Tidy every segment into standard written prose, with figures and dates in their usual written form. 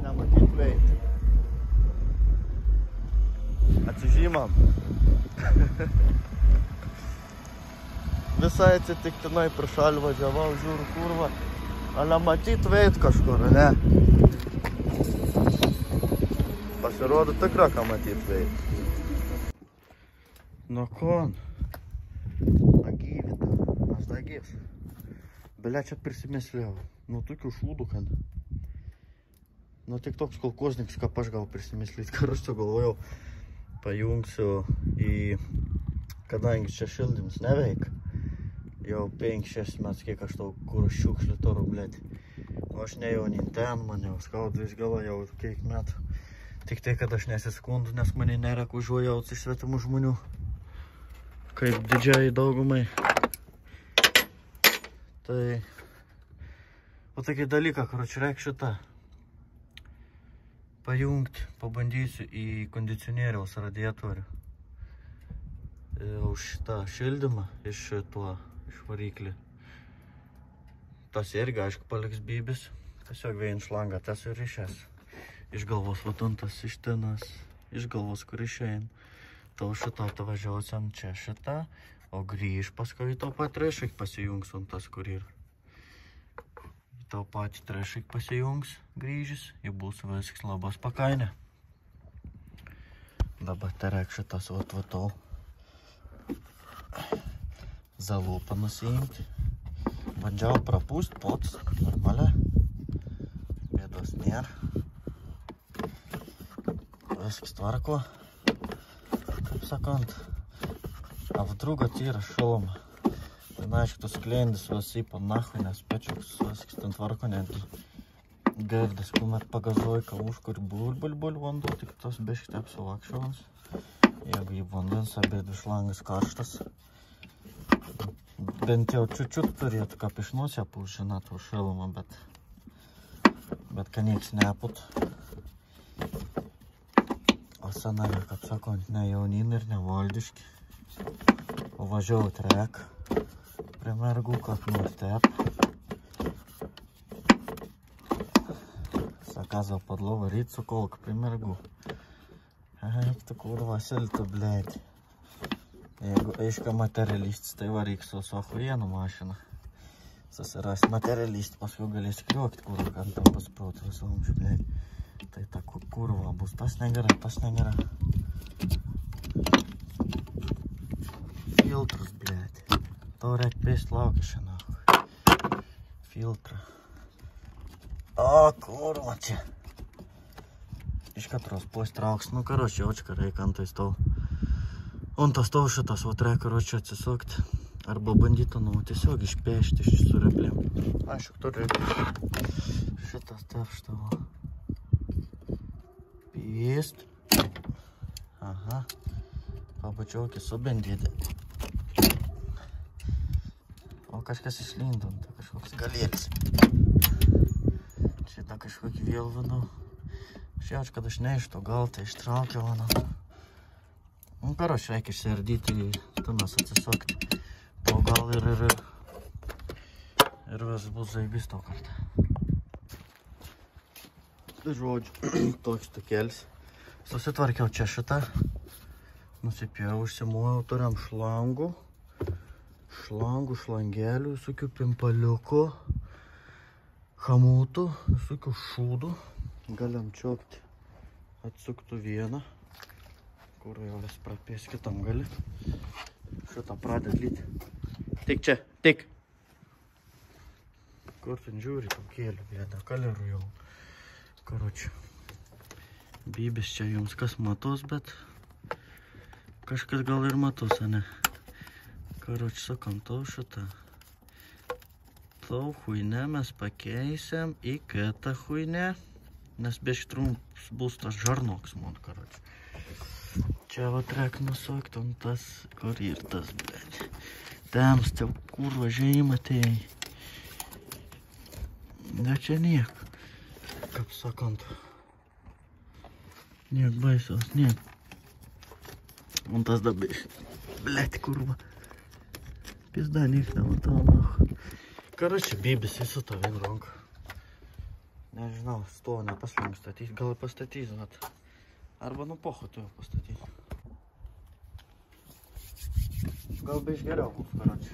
nematyt veit. Atsižymam. Visai atsitiktinai pro šalį važiavau, žiūriu kurva. Ale matyt veit kažkur, ne? Pasirodo tikra, ką matyt veit. Nu kon? Agyvita. Aš dagys. Belia čia prisimeslėjau. Nu tokių šūdų, kad. Nu tik toks kolkozniks, kaip aš gal prisimeslyti. Karuščiau galvojau, pajungsiu į... Kadangi čia šildymas neveik. Jau 5-6 metų, kiek aš tau kur šiukšlių torų, blėt. O aš ne jau nin ten, man jau skaudais gala jau kiek metų. Tik tai, kad aš nesiskundu, nes mane nerek užuojaut iš svetimų žmonių. Kaip didžiai daugumai. Tai... O tokį dalyką, karoči, reik šitą. Pajungti, pabandysiu į kondicionieriaus radiatorių. Už šitą šildymą iš tuo variklį. Tas irgi, aišku, paliks bybis. Tiesiog vien šlangą tas ir išės. Iš galvos vatuntas ištinas. Iš galvos, kur išein. Tau šitą atvažiausiam čia šitą. O grįž paskui to pat trešik pasijungs ant tas, kur ir. Tau patį trešik pasijungs grįžis. Ir bus viskas labas pakainė. Dabar terek šitas vatau. Zalūpą nusiimti. Bandžiau prapūst pots, normaliai. Bėdos nėra. Viskas tvarko. Kaip sakant, a vdrugo tyra šilumą. Tai aišku, tos klendis vasipam nahui, nes pečiuks viskas ten tvarko, netgi girdas, kuomet pagazuoja, ka užkur bul vanduo, tik tos biškite apsuvakščiaus. Jeigu į vandens abėdvi šlangas karštas. Bent jau čiut turėtų, kaip iš nosio pūšinat už šilumą, bet ka nieks neput. O senari, kaip sakant, ne jaunini ir ne valdiški. O važiavau trek prie mergų, kad nutep. Заказал подло варить соколка при мергу. Ай, tu kurva siltu, blēdi. Jeigu aiška materialists, tai varyk su ahuienu mašiną. Susirast materialist, paskui galės kriokti, kurva, kad tam paspraut visalumžių, blēdi. Tai ta kurva bus tas negera, tas negera. Filtrus, blēdi. To reik pēst lauki šiandien. Filtrą. O, kurva čia. Iš katros postrauks, nu, karoči, očka reik antai stau. Un tas tau šitas, vat reik, karoči, atsisukti. Arba bandyta, nu, tiesiog išpėšti iš su replėm. Aišku, turi šitas tepštavo. Pėst. Aha. Pabačiaukį subendėdė. O kažkas išlindo, tai kažkoks galėlis. Šitą kažkokį vėl vadau. Šiač, kad aš ne iš to gal, tai ištraukiau, mano. Nu, karoči, reikia išsiardyti, tunas atsisukti. To gal ir vis bus zaibys to kartą. Tai žodžiu, toks tokelis. Susitvarkiau čia šitą. Nusipėjau, užsimojau, turim šlangų. Šlangelių, visokių pimpaliukų. Hamutų, visokių šūdų. Galim čiokti, atsuktų vieną, kur jau vis prapės kitam gali. Šitą pradėt lyti. Tik čia, tik. Kur ten žiūri, tam kėliu, blėda, kalerų jau. Karoči, bybis čia jums kas matos, bet kažkas gal ir matos, ne? Karoči, sakam, tau šitą. Tau huinę mes pakeisiam į kitą huinę. Nes biški trumps bus tas žarnoks, man, karoči. Čia vat reik nusukti ant tas, kur ir tas, blėd. Tems, tai kurva žeima tai. Ne čia niek. Kaip sakant. Niek baisos, niek. Ant tas da biški. Blėd, kurva. Pizda, niek nematau, nahu. Karoči, bybis, visu to vien ronka. Nežinau, stovo nepaslinks statys, gal pastatys, vat. Arba nu pocho tu jau pastatys. Gal biš geriau bus, karoči.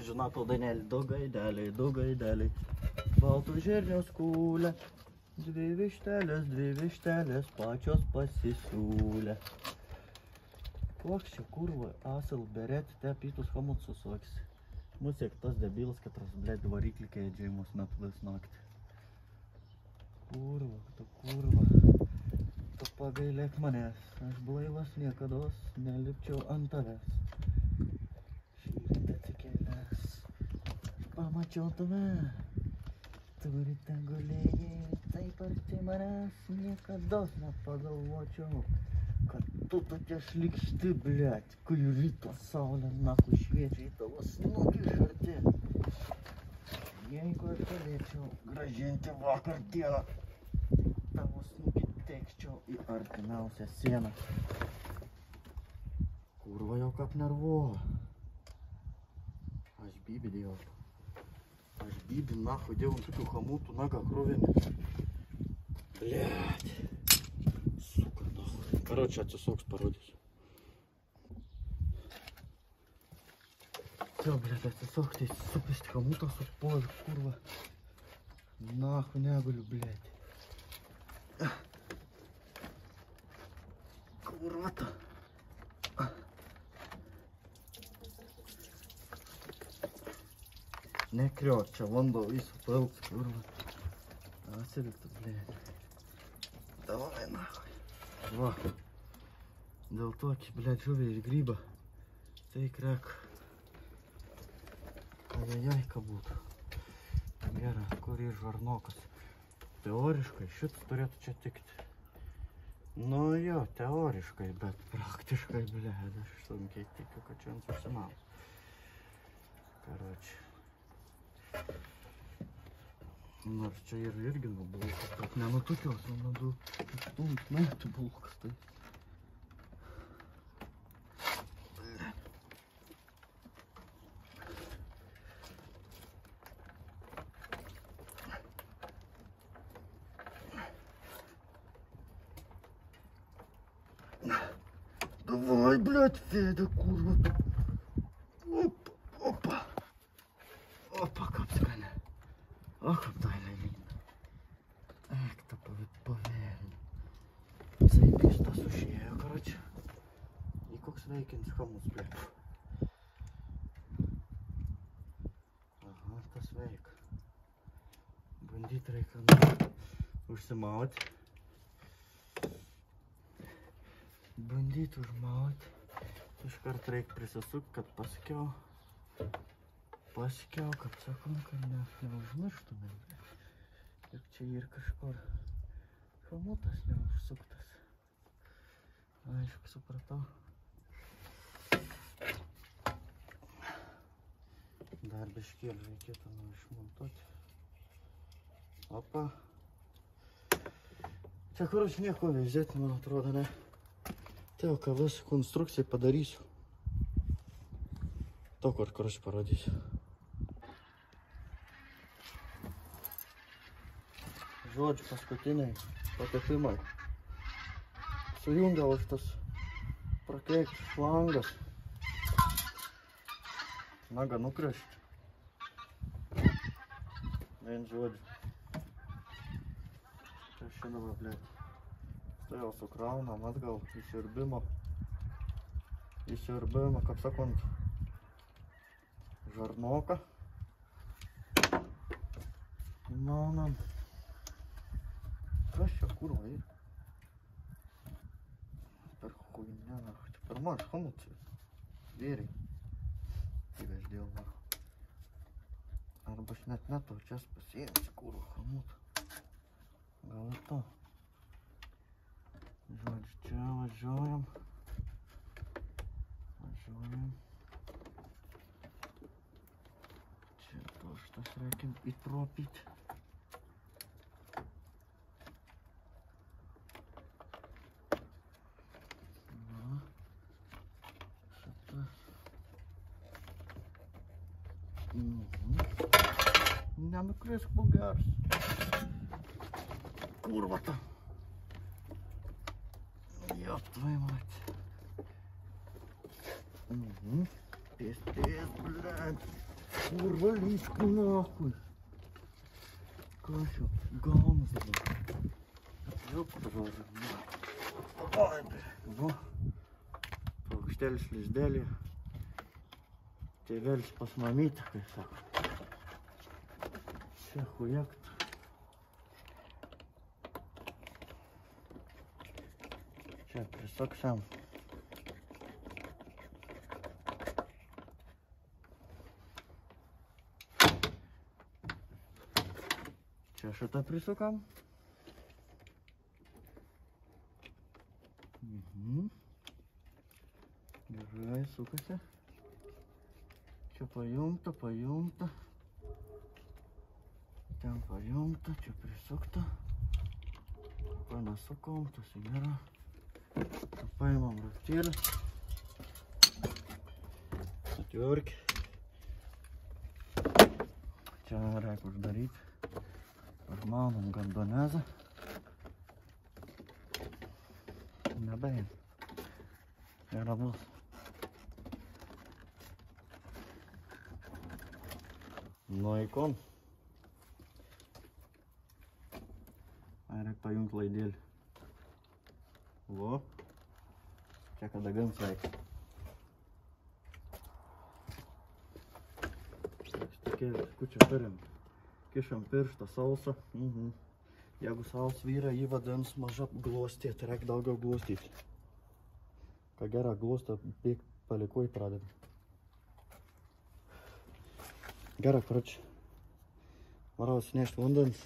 Žinau, tau dainelį, du gaideliai. Baltų žirnių skūlė. Dvi vištelės, pačios pasisiūlė. Koks čia kurva, asal beret, te pytus hamut susokis. Musiek tas debilas, katras, blėt, variklį kėdžiajimus metu vis naktį. Kurva, tu pagailėk manęs, aš blaivas niekados nelipčiau ant tavęs. Šįryt atsikėlęs, pamačiau tave, tu ryte gulėjai, taip arti manęs, niekados nepagalvočiau, kad tu tokia šlikšti, blėt, kai ryto saulė naku šviečia į tavo snukį iš arti. Jeigu aš galėčiau gražinti vakar dieną, tavo snukį teikčiau į artimiausią sieną. Kurva jau kap nervuoja. Aš bibi dėjau. Aš bibi nahu dėjau ant tokių hamutų naga kruvinį. Blėt. Suka nahu. Karoči atsisuks parodysiu. Jo, blėt, atsisuk, tai supist hamutas užpuolė, kurva. Nahu negaliu, blėt. Kurvata. Nekriot, čia vando visų pelks, kurva. Atsiliktų, blėt. Davai, nahoj. Va. Dėl tokį, blėt, žuvį iš gryba. Tai krek. Ajajai, ką būtų. Gerai, kur ir žarnokas. Teoriškai šitas turėtų čia tikti. Nu jo, teoriškai, bet praktiškai, blėt, aš sunkiai tikiu, kad čia ant susimaus. Karoči. Nors čia ir irgi nubulkas, bet nenutukios, nuo 2 metų bulkas, tai. Давай, блядь, Федя, курва. Опа, как скаля. Ох, обдайля він. Ек, то повільно. Цей пішта сушіє, коротше. І кокс вейкін з хамус, блядь. Ага, tas veik. Bandīt reikia užsimaut. Bandīt užmaut. Iškart reikia prisisukt, kad pasakiau, kaip sakom, kad neužmirštume. Ir čia ir kažkur hamutas neužsuktas. Aišku, supratau. Dar biškėlį reikėtų išmontuoti. Opa. Čia, karoči, nieko vežėti, man atrodo, ne. Tai jau ką visą konstrukciją padarysiu. To, kur, karoči, parodysiu. Žodžiu, paskutiniai patepimai. Sujungiau aš tas prakeiktas šlangas. Naga nukrešti. Vien žodžiu. Čia šinava, blėt. Tai jau sukraunam atgal į siurbimą. Kaip sakant, žarnoką. Maunam. Kas čia kurva yra? Per хуйня, нахуй. Per maž hamucijos. Vėriai. Įveždėjau, nahui. Arba aš net neto čia pasiėmsiu kurva hamutą. Gal ir to. Žodžiu, čia važiuojam. Čia to šitas reikia įtropyti. Nenukrisk, bugeras. kurva-то. Ёб твою мать. Угу. Пиздец, блядь. Курва, личку нахуй. Каша, говно забыл. Ёб твою мать. Ой, блядь. Во. Погштелись изделия. Тевелись посмамить, как так. Все хуяк-то. Сейчас присок сам. Сейчас что-то присукам. Угу. Держай, сукася. Что поем-то, поем-то. Там поем-то, что присок-то. По насуком-то, сигара. Поймем растель. Четверки. Сейчас ракуш дарить. Нормальным гондонеза. Наберем. Я работал. Но икон. Айрак паюнт лайдель. Во. Чека даган сайк. Куча перем. Kišam pirštą sausą. Jeigu saus vyra, jį vadins maža glostė, tai reikia daugiau glostyti. Ką gerą glostą bėgt palikoj pradeda. Gerą, korotši. Varau sinešti vandens.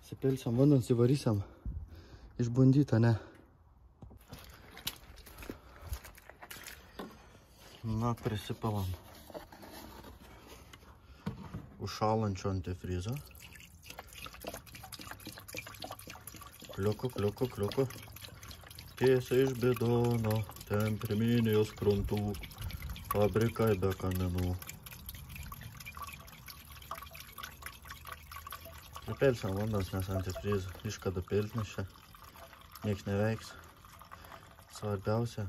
Įsipilsiam vandens, įvarysiam. Išbandyta, ne? Na, prisipilam. Užšalančio antifrizo. Kliuku, kliuku, kliuku. Tiesiai iš bidono, ten prie Minijos krantų, fabrikai be kaminų. Pripilsiam vandens, nes antifrizą. Iškada pilt, nes čia nieks neveiks. Svarbiausia,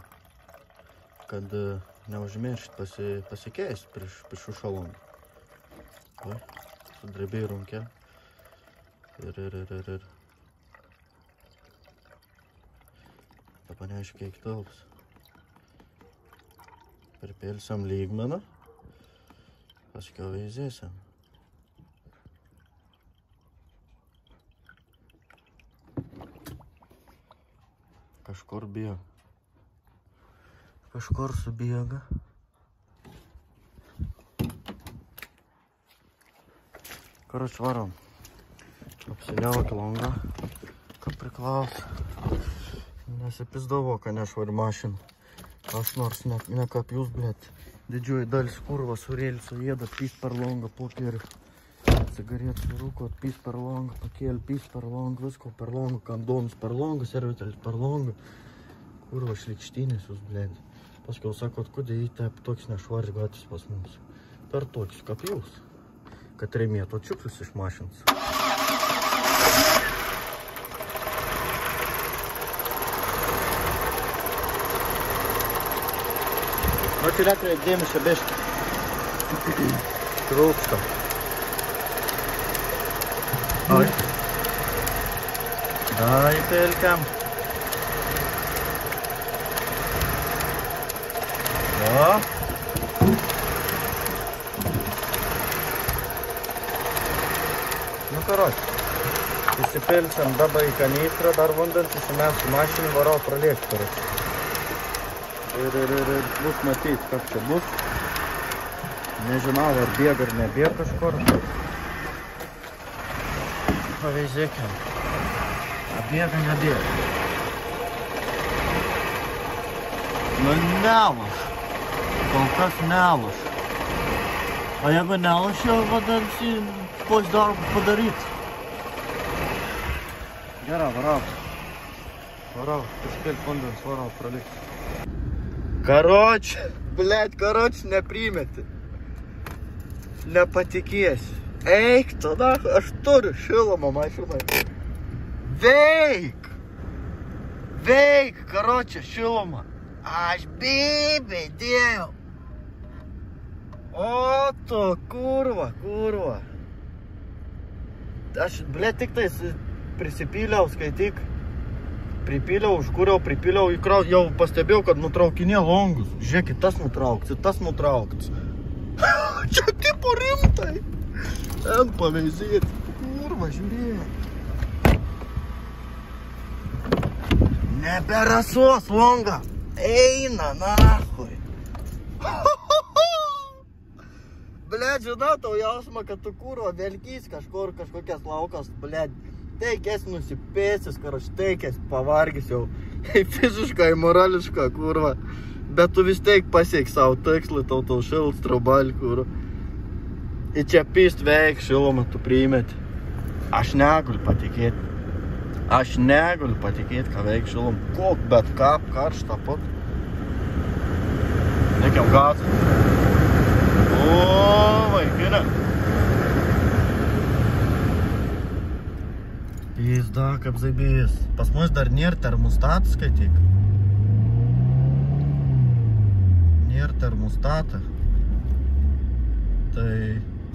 kad neužmiršt pasikeist prieš užšalom. Oi, sudrebėjai runkę. Ir. Dabar neaišku, kiek tilps. Pripilsiam lygmeną. Paskiau įzėsim. Kažkur bėga. Kažkur subėga. Короче, varom. Apsiliauti langą, kad priklauso. Nesipizdavo, kad nešvari mašiną. Aš nors ne kaip jūs, blėt. Didžioji dalis kurva surėlį suėda, pys per langą, popierių. Cigaretų rūko, pys per langą, pakėlį, pys per langą, visko per langą, kandonis per langą, servitelis per langą. Kurva šlikštinės jūs, blėt. Paskiau sakot, kodėl jį taip toks nešvaris gatvės pas mums. Per tokius kaip jūs. Kad remėtų čiuklus iš mašinos. Nu, tai reikia dėmesio bešti. Trūksta. Oi. Dai, pelkiam. O. Nu, короче, įsipilsiam dabą į kanistrą, dar vandens įsimesiu mašinį, varau pralėkti, короче. Ir bus matyti, kas čia bus. Nežinau, ar bėga ar nebėga kažkur. Paveizėkiam. Ar bėga, nebėga. Nu, nelaš. Kol kas nelaš. O jeigu nelaš, jau vadinasi, pos darbą padaryti. Gerai, varau. Varau, prispėlti vandens, varau, pralikti. Короче, neprimeti. Nepatikėsi. Eik tada, aš turiu šilumą mašinai. Veik! Veik, karočią, šilumą. Aš bibė dėjau. O tu, kurva. Aš, ble, tik tais prisipyliau, skaityk. Pripyliau, pripyliau, jau pastebėjau, kad nutraukinė longus. Žiūrėkit, tas nutrauktas. Čia tipo rimtai. Ten paveizėti. Kurva, žiūrėk. Neberasos longa. Eina, nahui. Blet, žinau, tau jausmą, kad tu kurva velkys kažkokias laukas, blet. Teikės nusipėsis, teikės pavargis jau. Fiziškai, morališkai, kurva. Bet tu vis teik pasiek savo tikslį, tau šilts, traubalį, kurva. Ir čia pist veik šilumą tu priimėti. Aš negaliu patikėti, ką veik šilumą. Kok, bet kap, karštą pat. Nekiam gazą. O, vaikinė. Pizda, kaip zaibės. Pas mus dar nėra termostatas, skaityk. Nėra termostatą. Tai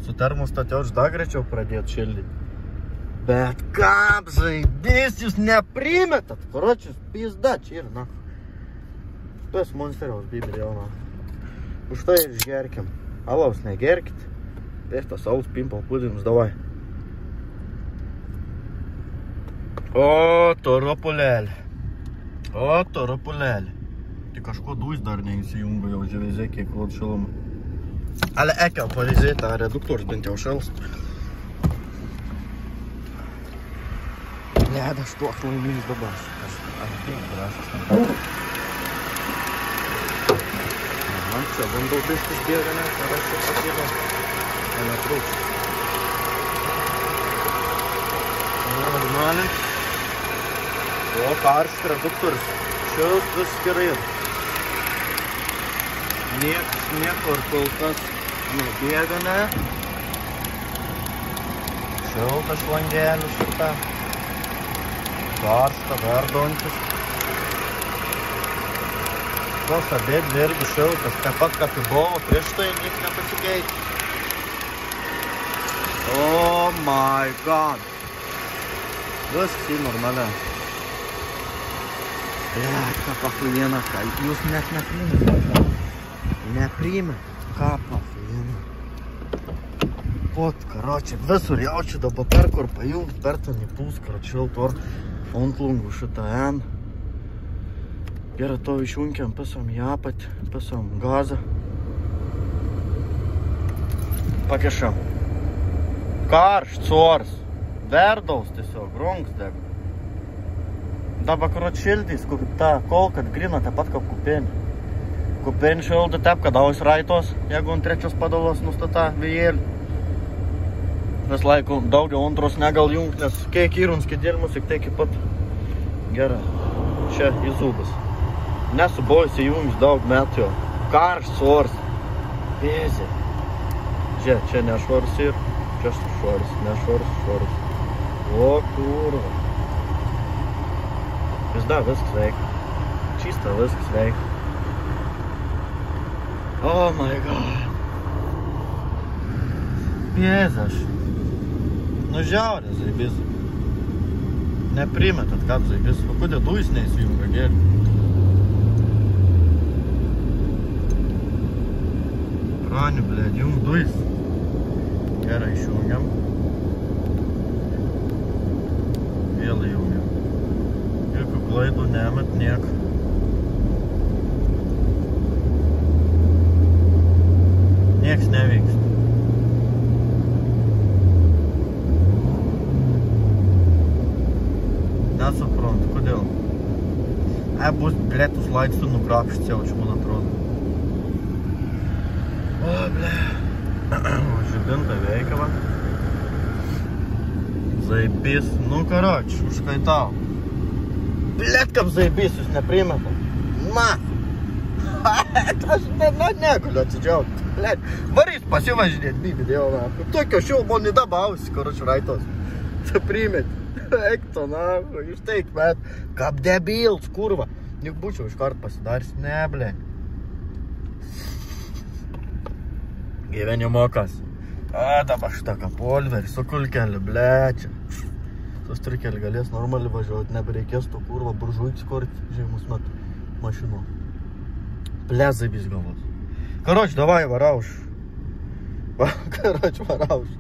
su termostatu aš dar greičiau pradėt šildyti. Bet kaip zaibės, jūs neprimetat. Karočius, pizda, čia ir, na. Tuos monsteraus bibė jau, na. Už tai išgerkim. Alaus negerkit. Pėstas alaus pimpal pudimus, davai. O, toropulėlė. Tai kažko dujs dar neįsijungo jau živizė, kiek rod šilumą. Ale ekel pavizė, tą reduktors bent jau šils. Leda, štuok laimės dabar. Aš tiek grašas. Man čia bandau bištis bėga, ar aš čia pakėdau. Netrūks. Normalin. O, karštas reduktorius. Šils vis gerai. Niekur kol kas nebėga, ne? Šiltas langelis šitą. Karšta, verdantis. Tos abėdvi irgi šiltas. Taip pat kaip į buvo, prieš tai nieks nepasikeitė. Oh my god. Viskas į normalią. Blet, ką pahuiena, ką jūs net neprimėt. Neprimėt, ką pahuiena. Pot, karočią, visur jaučiu dabar per kur pajungt, per tą nepūs, karočiau, tor ontlungų šitą en. Gerai, to išjungiam, pasom į apatį, pasom gazą. Pakišam. Karšts oras. Verdaus tiesiog, rungs deg. Dabar karot šildys, kol kad grina, taip pat kaip kupenį. Kupenį šildą taip, kad aus raitos, jeigu ant trečios padalos nustata vėjėlį. Vis laiku daugiau antros negal jungt, nes kiek įruns kėdėlimus, tik tai kaip pat. Gerai, čia įzūbas. Nesubojusi jungs daug metų jo. Karšts oras. Pėzė. Žiūrėk, čia nešvarus ir čia švarus, nešvarus. O, kurva. Pizda, viskas veik. Čista, viskas veik. Oh my god. Pėzaš. Nu žiaurė, zaibis. Neprimetat, kaip zaibis. O kodėl dujs neįsijunga, gėlį? Prani, blėd, jung dujs. Gerai, išjungiam. Vėl įjungiam. Jokių klaidų nemet niek. Nieks nevyks. Nesuprantu, kodėl. Bus blėtus laikstų nukrapštis jau, čia man atrodo. O, blė. Žibinta veikia, va. Zaibys, nu karoč, užkaitau. Blet, kaip zaibys, jūs neprimetam. Na. Aš negaliu atsidžiaugt. Blet, varys pasivažinėt, bibį dėl. Tokio šilmo nedabausi, karoč, raitos. Tu primeti. Eik to nāku, jūs teik met. Kāp debils, kurva. Juk būčiau iš kart pasidarys. Ne, blē. Gyveni mokas. Dabar šitą polverį, su kulkelį, blē, čia. Su strikelį galės normaliai važiuoti, nebereikės to kurva buržuiks korti, žymus met mašinu. Blē, zaibys galvos. Karoč, davai, varauš. Karoč, varauš.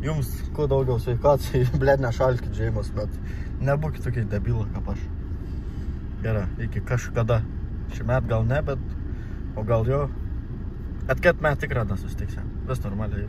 Jums kuo daugiau sveikacijai, blėt, nešalkit žymus, bet nebūkit tokiai debilą, kaip aš. Gerai, iki kažkada. Šį met gal ne, bet, o gal jo. Atket met tikrai nesustiksim. Vis normaliai.